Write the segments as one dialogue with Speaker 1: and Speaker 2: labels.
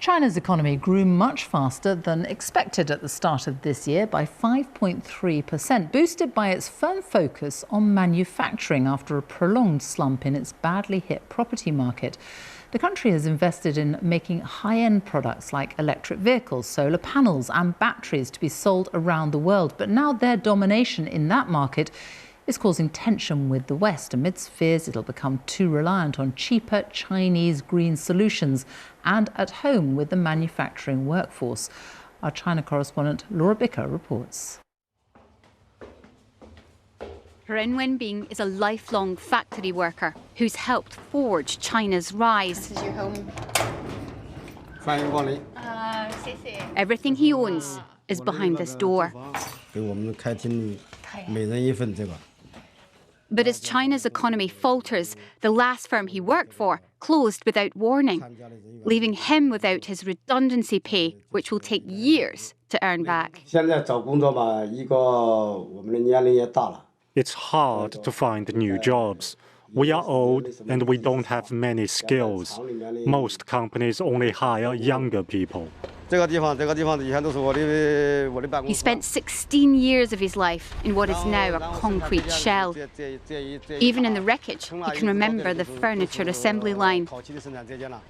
Speaker 1: China's economy grew much faster than expected at the start of this year by 5.3%, boosted by its firm focus on manufacturing after a prolonged slump in its badly hit property market. The country has invested in making high-end products like electric vehicles, solar panels and batteries to be sold around the world. But now their domination in that market is causing tension with the West amidst fears it'll become too reliant on cheaper Chinese green solutions and at home with the manufacturing workforce. Our China correspondent Laura Bicker reports.
Speaker 2: Ren Wenbing is a lifelong factory worker who's helped forge China's rise.
Speaker 3: This is your home.
Speaker 2: Everything he owns is behind this door. But as China's economy falters, the last firm he worked for closed without warning, leaving him without his redundancy pay, which will take years to earn back.
Speaker 4: It's hard to find new jobs. We are old and we don't have many skills. Most companies only hire younger people.
Speaker 2: He spent 16 years of his life in what is now a concrete shell. Even in the wreckage, he can remember the furniture assembly line.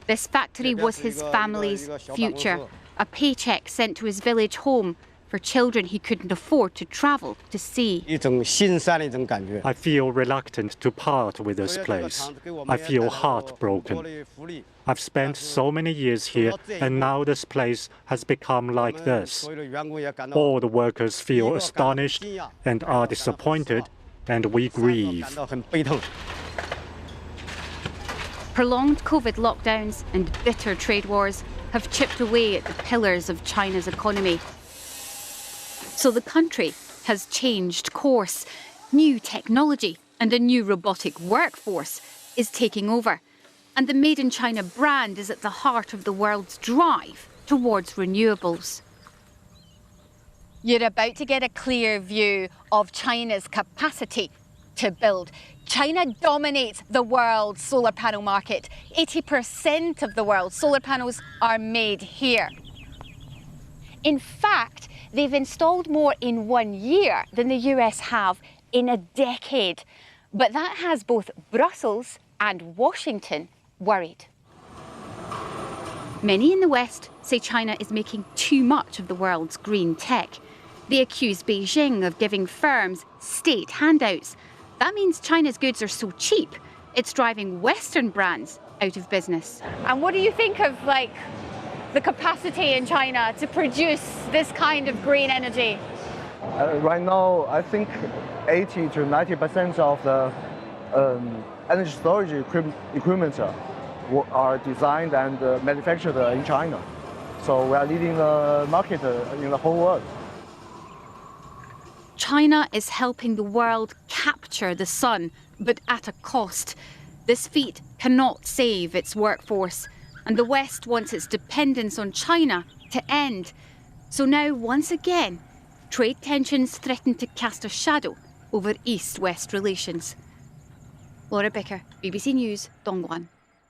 Speaker 2: This factory was his family's future, a paycheck sent to his village home for children he couldn't afford to travel to see.
Speaker 4: I feel reluctant to part with this place. I feel heartbroken. I've spent so many years here, and now this place has become like this. All the workers feel astonished and are disappointed, and we grieve.
Speaker 2: Prolonged COVID lockdowns and bitter trade wars have chipped away at the pillars of China's economy. So the country has changed course. New technology and a new robotic workforce is taking over. And the Made in China brand is at the heart of the world's drive towards renewables. You're about to get a clear view of China's capacity to build. China dominates the world's solar panel market. 80% of the world's solar panels are made here. In fact, they've installed more in 1 year than the US have in a decade. But that has both Brussels and Washington worried. Many in the West say China is making too much of the world's green tech. They accuse Beijing of giving firms state handouts. That means China's goods are so cheap, it's driving Western brands out of business. And what do you think of, the capacity in China to produce this kind of green energy?
Speaker 5: Right now, I think 80 to 90% of the energy storage equipment are designed and manufactured in China. So we are leading the market in the whole world.
Speaker 2: China is helping the world capture the sun, but at a cost. This feat cannot save its workforce, and the West wants its dependence on China to end. So now, once again, trade tensions threaten to cast a shadow over East-West relations. Laura Bicker, BBC News, Dongguan.